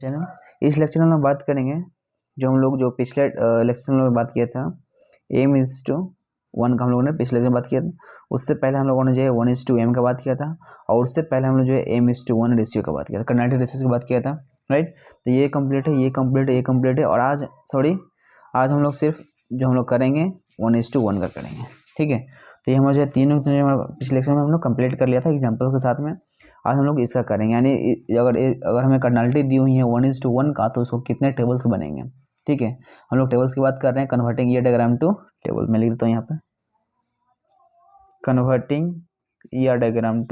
चलो इस लेक्चर में हम बात करेंगे जो पिछले लेक्चर में बात किया था m/1 का हम लोगों ने पिछले लेक्चर में बात किया था। उससे पहले हम लोगों ने जो है 1:m का बात किया था और उससे पहले हम लोग जो है m/1 रेशियो का बात किया था, कर्नाटिक रेशियो की बात किया था, राइट। तो ये कंप्लीट है, ये कंप्लीट है, ये कंप्लीट है और आज हम लोग सिर्फ जो हम लोग करेंगे 1:1 का करेंगे, ठीक है। तो ये हम जो है तीनों पिछले लेक्चर में हम लोग कंप्लीट कर लिया था एग्जाम्पल के साथ में। आज हम लोग इसका करेंगे, यानी अगर हमें कर्नालिटी दी हुई है 1:1 का तो उसको कितने टेबल्स बनेंगे, ठीक है। हम लोग टेबल्स की बात कर रहे हैं, converting ear diagram to table. मैं लिख देता हूँ यहाँ पे, converting ear diagram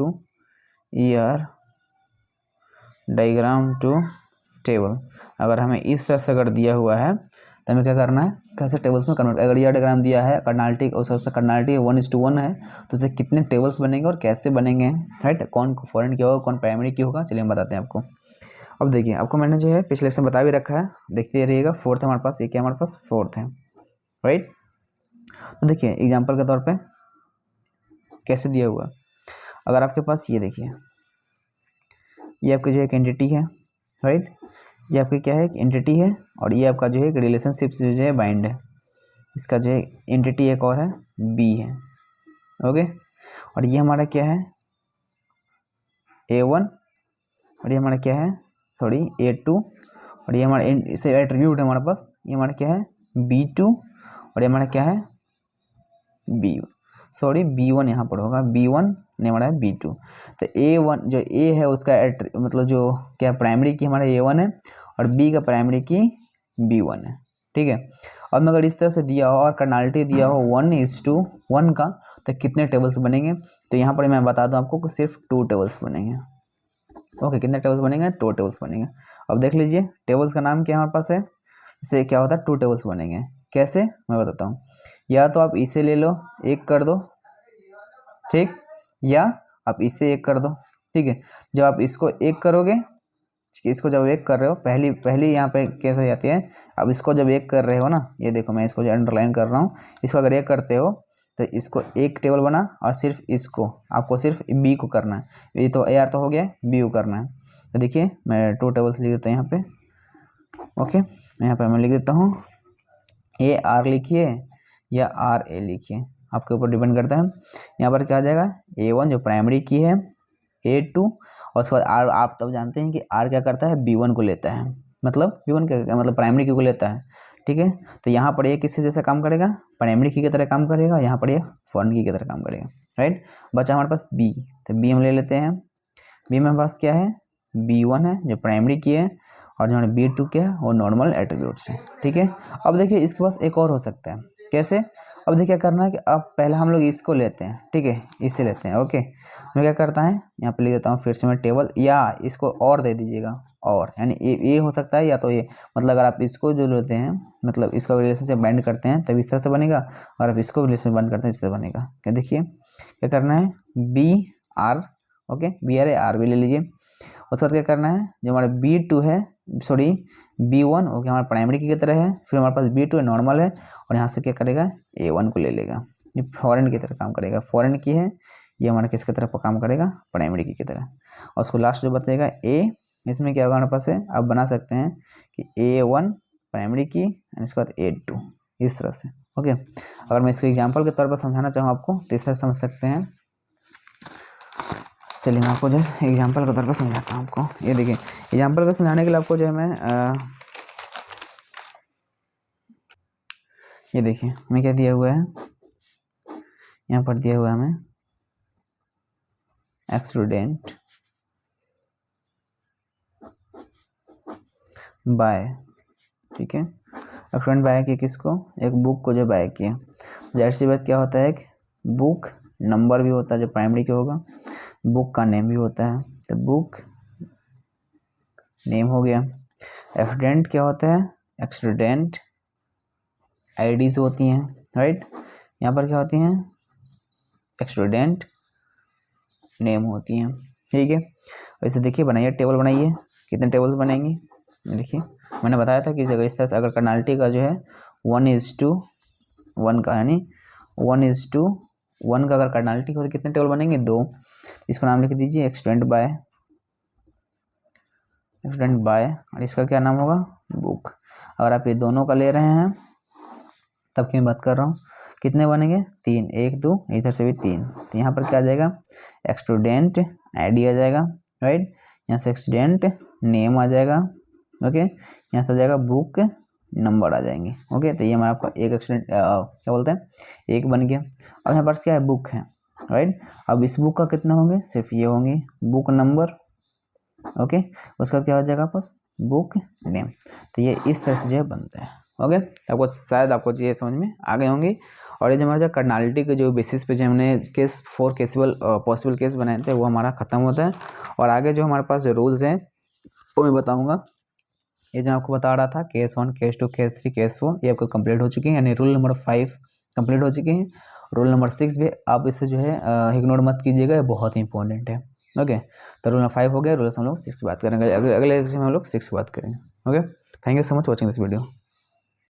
to table. अगर हमें इस तरह से अगर दिया हुआ है तो हमें क्या करना है, कैसे टेबल्स में कन्वर्ट। अगर ईयर डायग्राम दिया है कर्नालिटी, उसका कर्नालिटी 1:1 है तो उससे कितने टेबल्स बनेंगे और कैसे बनेंगे, राइट। कौन फॉरेन की होगा, कौन प्राइमरी की होगा, चलिए हम बताते हैं आपको। अब देखिए, आपको मैंने जो है पिछले से बता भी रखा है, देखते रहिएगा। फोर्थ है हमारे पास, ये क्या हमारे पास फोर्थ है, राइट। तो देखिए एग्जाम्पल के तौर पे कैसे दिया हुआ। अगर आपके पास ये देखिए, ये आपकी जो है एक एंटिटी है, राइट। ये आपकी क्या है, एक एंटिटी है और ये आपका जो है एक रिलेशनशिप से जो है बाइंड है। इसका जो है एंटिटी एक और है, बी है, ओके। और ये हमारा क्या है, A1 और ये हमारा क्या है, A2 और ये हमारा इसे एट्रीब्यूट है हमारे पास, ये हमारा क्या है B2 और ये हमारा क्या है B1 यहाँ पर होगा, B1 ने हमारा है B2। तो A1 जो A है उसका मतलब जो क्या प्राइमरी की हमारा A1 है और B का प्राइमरी की B1 है, ठीक है। और मैं अगर इस तरह से दिया हो और कर्नालिटी दिया हो 1:1 का तो कितने टेबल्स बनेंगे, तो यहाँ पर मैं बता दूँ आपको कि सिर्फ 2 टेबल्स बनेंगे, ओके। कितने टेबल्स बनेंगे, 2 टेबल्स बनेंगे। अब देख लीजिए टेबल्स का नाम क्या हमारे पास है, इससे क्या होता है 2 टेबल्स बनेंगे। कैसे, मैं बताता हूँ। या तो आप इसे ले लो, एक कर दो, ठीक, या आप इससे एक कर दो, ठीक है। जब आप इसको एक करोगे, इसको जब एक कर रहे हो, पहली यहाँ पे कैसे जाती है। अब इसको जब एक कर रहे हो ना, ये देखो मैं इसको जो अंडरलाइन कर रहा हूँ, इसको अगर एक करते हो तो इसको एक टेबल बना और सिर्फ इसको आपको सिर्फ बी को करना है। ये तो ए आर तो हो गया, बी को करना है। तो देखिए मैं 2 टेबल्स लिख देता हूँ यहाँ पे, ओके। यहाँ पे मैं लिख देता हूँ AR लिखिए या RA लिखिए, आपके ऊपर डिपेंड करता है। यहाँ पर क्या आ जाएगा, A1 जो प्राइमरी की है, A2 और उसके बाद R। आप तब जानते हैं कि R क्या करता है, B1 को लेता है, मतलब B1 क्या मतलब प्राइमरी की को लेता है, ठीक है। तो यहाँ पर ये किससे जैसा काम करेगा, प्राइमरी की तरह काम करेगा, यहाँ पर ये फॉरेन की तरह काम करेगा, राइट। बचा हमारे पास B, तो B हम ले लेते हैं। B में हमारे पास क्या है, B1 है जो प्राइमरी की है और जो हमारे B2 क्या है वो नॉर्मल एट्रीब्यूट्स है, ठीक है। अब देखिए इसके पास एक और हो सकता है, कैसे। अब देखिए क्या करना है कि अब पहले हम लोग इसको लेते हैं, ठीक है, इससे लेते हैं, ओके। मैं क्या करता है, यहाँ पे लिख देता हूँ फिर से मैं टेबल, या इसको और दे दीजिएगा, और यानी ये हो सकता है, या तो ये मतलब अगर आप इसको जो लेते हैं मतलब इसका रिलेशनशिप बाइंड करते हैं तब इस तरह से बनेगा, और आप इसको रिलेशनशिप बाइंड करते हैं इस तरह बनेगा। क्या देखिए क्या करना है, BR, ओके, BR आर भी ले लीजिए। उसके बाद क्या करना है, जो हमारा B2 है, B1 ओके हमारा प्राइमरी की तरह है, फिर हमारे पास B2 है नॉर्मल है, और यहाँ से क्या करेगा A1 को ले लेगा, ये फॉरेन की तरह काम करेगा, फॉरेन की है, ये हमारा किसकी तरह काम करेगा, प्राइमरी की तरह। और उसको लास्ट जो बताएगा A, इसमें क्या होगा हमारे पास है, आप बना सकते हैं कि A1 प्राइमरी की और इसके बाद A2, इस तरह से, ओके। अगर मैं इसको एग्जाम्पल के तौर पर समझाना चाहूँ आपको तो इस तरह समझ सकते हैं। चलिए मैं आपको जो है एग्जाम्पल के तौर पर समझाता हूँ आपको। ये देखिए एग्जाम्पल को समझाने के लिए आपको जो है मैं ये देखिए हमें क्या दिया हुआ है, यहाँ पर दिया हुआ है हमें एक्सीडेंट बाय, ठीक है। एक्सीडेंट बाय किया किसको, एक बुक को जो बाय किया। जाहिर सी बात क्या होता है, एक बुक नंबर भी होता है जो प्राइमरी के होगा, बुक का नेम भी होता है, तो बुक नेम हो गया। एक्सीडेंट क्या होता है, एक्सीडेंट आईडीज होती हैं, राइट। यहाँ पर क्या होती हैं, एक्सीडेंट नेम होती हैं, ठीक है। वैसे देखिए बनाइए टेबल बनाइए, कितने टेबल्स बनेंगे। देखिए मैंने बताया था कि अगर इस तरह से अगर कर्नालिटी का जो है 1:1 का, यानी 1:1 का अगर कर्नालिटी हो तो कितने टेबल बनेंगे, 2। इसको नाम लिख दीजिए एक्सटेंड बाय स्टूडेंट बाय, और इसका क्या नाम होगा, बुक। अगर आप ये दोनों का ले रहे हैं तब की मैं बात कर रहा हूँ, कितने बनेंगे, 3, 1 2, इधर से भी 3, तो यहाँ पर क्या आ जाएगा, स्टूडेंट आईडी आ जाएगा, राइट। यहाँ से स्टूडेंट नेम आ जाएगा, ओके। यहाँ से आ जाएगा बुक नंबर आ जाएंगे, ओके। तो ये हमारा आपका एक स्टूडेंट क्या बोलते हैं, एक बन गया। अब यहाँ पर क्या है, बुक है, राइट। अब इस बुक का कितना होंगे, सिर्फ ये होंगे, बुक नंबर, ओके। उसका क्या हो जाएगा आपस, बुक नेम। तो ये इस तरह से जो है बनता है, ओके। आपको शायद आपको ये समझ में आ गए होंगे। और ये जो हमारा जो कार्डिनलिटी के जो बेसिस पे जो हमने केस 4 केसेबल पॉसिबल केस बनाए थे वो हमारा खत्म होता है। और आगे जो हमारे पास जो रूल्स हैं वो मैं बताऊंगा। ये जो आपको बता रहा था केस 1 केस 2 केस 3 केस 4 ये आपको कंप्लीट हो चुके हैं, यानी रूल नंबर 5 कंप्लीट हो चुके हैं। रूल नंबर 6 भी आप इसे जो है इग्नोर मत कीजिएगा, ये बहुत ही इंपॉर्टेंट है, ओके। तो रूल नंबर 5 हो गया, रूल हम लोग 6 की बात करेंगे, अगले लेक्चर में हम लोग 6 की बात करेंगे, okay. Thank you so much watching this video.